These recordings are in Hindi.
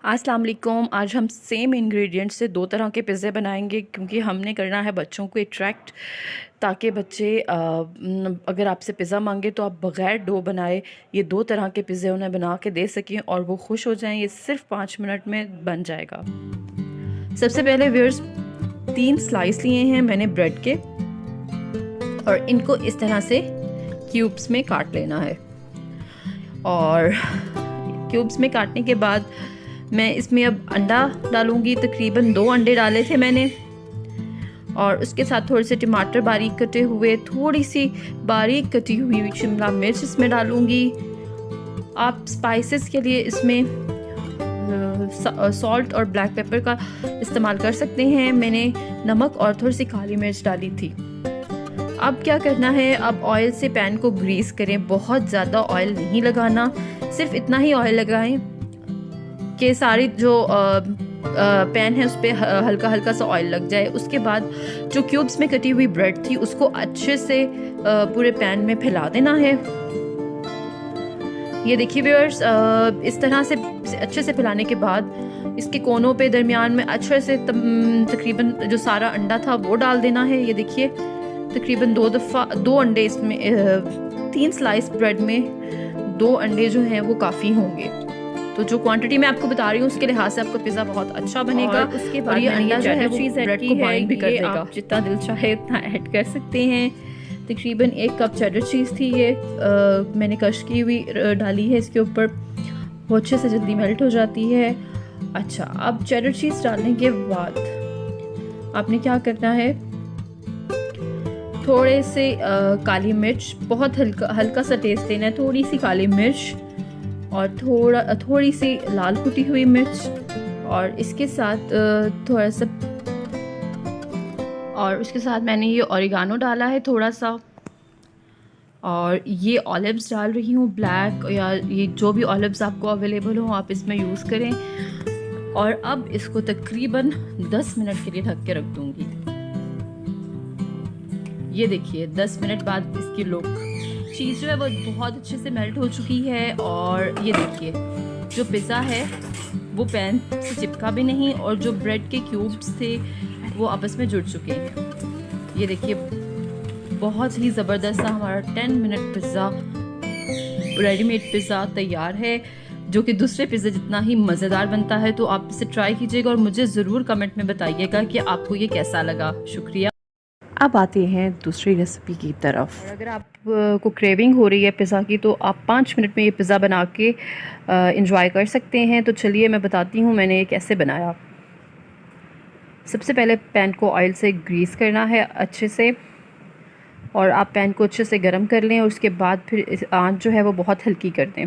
अस्सलाम वालेकुम। आज हम सेम इंग्रेडिएंट से दो तरह के पिज़्ज़े बनाएंगे क्योंकि हमने करना है बच्चों को अट्रैक्ट, ताकि बच्चे अगर आपसे पिज़्ज़ा मांगे तो आप बग़ैर डो बनाए ये दो तरह के पिज़्ज़े उन्हें बना के दे सकें और वो खुश हो जाएं। ये सिर्फ 5 मिनट में बन जाएगा। सबसे पहले व्यूअर्स 3 स्लाइस लिए हैं मैंने ब्रेड के, और इनको इस तरह से क्यूब्स में काट लेना है। और क्यूब्स में काटने के बाद मैं इसमें अब अंडा डालूंगी। तकरीबन 2 अंडे डाले थे मैंने, और उसके साथ थोड़े से टमाटर बारीक कटे हुए, थोड़ी सी बारीक कटी हुई शिमला मिर्च इसमें डालूंगी। आप स्पाइसेस के लिए इसमें सॉल्ट और ब्लैक पेपर का इस्तेमाल कर सकते हैं। मैंने नमक और थोड़ी सी काली मिर्च डाली थी। अब क्या करना है, अब ऑयल से पैन को ग्रीस करें। बहुत ज़्यादा ऑयल नहीं लगाना, सिर्फ इतना ही ऑयल लगाएं कि सारी जो पैन है उस पर हल्का हल्का सा ऑयल लग जाए। उसके बाद जो क्यूब्स में कटी हुई ब्रेड थी उसको अच्छे से पूरे पैन में फैला देना है। ये देखिए व्यूअर्स, इस तरह से अच्छे से फैलाने के बाद इसके कोनों पे दरमियान में अच्छे से तकरीबन जो सारा अंडा था वो डाल देना है। ये देखिए तकरीबन 2 अंडे इसमें, 3 स्लाइस ब्रेड में 2 अंडे जो हैं वो काफ़ी होंगे। तो जो क्वांटिटी मैं आपको बता रही हूँ उसके लिहाज से आपका पिज़्ज़ा बहुत अच्छा बनेगा। और उसके बाद ये अंडा जो है वो ब्रेड को बाइंड भी कर देगा। आप जितना दिल चाहे उतना ऐड कर सकते हैं। तकरीबन 1 कप चेडर चीज़ थी ये, मैंने कश की हुई डाली है इसके ऊपर। वो अच्छे से जल्दी मेल्ट हो जाती है। अच्छा, अब चेडर चीज़ डालने के बाद आपने क्या करना है, थोड़े से काली मिर्च, बहुत हल्का सा टेस्ट देना है, थोड़ी सी काली मिर्च और थोड़ी सी लाल कुटी हुई मिर्च, और इसके साथ थोड़ा सा, और उसके साथ मैंने ये ऑरिगानो डाला है थोड़ा सा, और ये ऑलिव्स डाल रही हूँ ब्लैक, या ये जो भी ऑलिव्स आपको अवेलेबल हो आप इसमें यूज़ करें। और अब इसको तकरीबन 10 मिनट के लिए ढक के रख दूँगी। ये देखिए 10 मिनट बाद इसकी लुक, चीज़ जो है वो बहुत अच्छे से मेल्ट हो चुकी है। और ये देखिए जो पिज़्ज़ा है वो पैन से चिपका भी नहीं, और जो ब्रेड के क्यूब्स थे वो आपस में जुड़ चुके हैं। ये देखिए बहुत ही ज़बरदस्त सा हमारा 10 मिनट पिज़्ज़ा, रेडीमेड पिज़्ज़ा तैयार है, जो कि दूसरे पिज़्ज़ा जितना ही मज़ेदार बनता है। तो आप इसे ट्राई कीजिएगा और मुझे ज़रूर कमेंट में बताइएगा कि आपको ये कैसा लगा। शुक्रिया। अब आते हैं दूसरी रेसिपी की तरफ। अगर आप को क्रेविंग हो रही है पिज़्ज़ा की तो आप 5 मिनट में ये पिज़्ज़ा बना के इंजॉय कर सकते हैं। तो चलिए मैं बताती हूँ मैंने ये कैसे बनाया। सबसे पहले पैन को ऑयल से ग्रीस करना है अच्छे से, और आप पैन को अच्छे से गर्म कर लें, और उसके बाद फिर आंच जो है वो बहुत हल्की कर दें।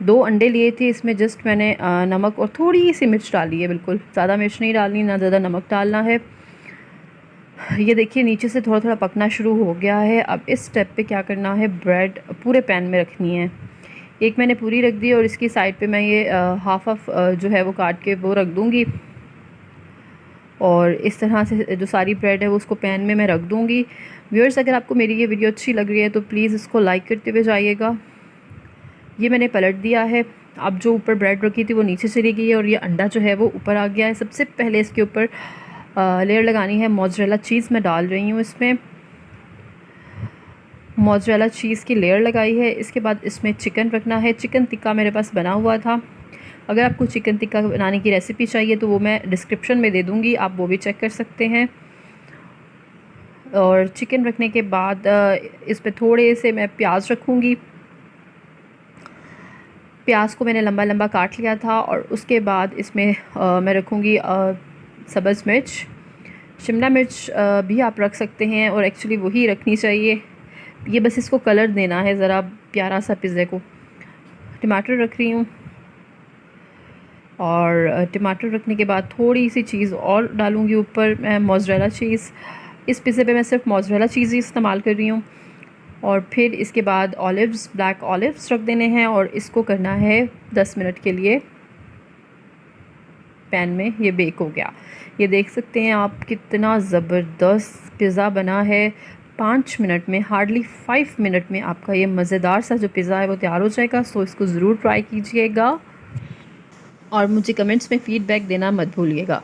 2 अंडे लिए थे, इसमें जस्ट मैंने नमक और थोड़ी सी मिर्च डाली है, बिल्कुल ज़्यादा मिर्च नहीं डालनी, ना ज़्यादा नमक डालना है। ये देखिए नीचे से थोड़ा थोड़ा पकना शुरू हो गया है। अब इस स्टेप पे क्या करना है, ब्रेड पूरे पैन में रखनी है। एक मैंने पूरी रख दी, और इसकी साइड पे मैं ये हाफ जो है वो काट के वो रख दूँगी, और इस तरह से जो सारी ब्रेड है वो उसको पैन में मैं रख दूँगी। व्यूअर्स, अगर आपको मेरी ये वीडियो अच्छी लग रही है तो प्लीज़ इसको लाइक करते हुए जाइएगा। ये मैंने पलट दिया है। अब जो ऊपर ब्रेड रखी थी वो नीचे चली गई है, और ये अंडा जो है वो ऊपर आ गया है। सबसे पहले इसके ऊपर लेयर लगानी है मोज़रेला चीज़। मैं डाल रही हूँ इसमें मोज़रेला चीज़ की लेयर लगाई है। इसके बाद इसमें चिकन रखना है। चिकन टिक्का मेरे पास बना हुआ था। अगर आपको चिकन टिक्का बनाने की रेसिपी चाहिए तो वो मैं डिस्क्रिप्शन में दे दूँगी, आप वो भी चेक कर सकते हैं। और चिकन रखने के बाद इस पर थोड़े से मैं प्याज रखूँगी। प्याज को मैंने लंबा लंबा काट लिया था, और उसके बाद इसमें मैं रखूँगी सब्ज़ मिर्च। शिमला मिर्च भी आप रख सकते हैं, और एक्चुअली वही रखनी चाहिए, ये बस इसको कलर देना है ज़रा प्यारा सा पिज़्ज़े को। टमाटर रख रही हूँ, और टमाटर रखने के बाद थोड़ी सी चीज़ और डालूँगी ऊपर, मैं मोज़रेला चीज़। इस पिज़्ज़े पे मैं सिर्फ मोज़रेला चीज़ ही इस्तेमाल कर रही हूँ। और फिर इसके बाद ऑलिव्स, ब्लैक ऑलिव्स रख देने हैं, और इसको करना है 10 मिनट के लिए पैन में। ये बेक हो गया। ये देख सकते हैं आप कितना ज़बरदस्त पिज़्ज़ा बना है। 5 मिनट में, हार्डली 5 मिनट में आपका ये मज़ेदार सा जो पिज़्ज़ा है वो तैयार हो जाएगा। सो इसको ज़रूर ट्राई कीजिएगा। और मुझे कमेंट्स में फ़ीडबैक देना मत भूलिएगा।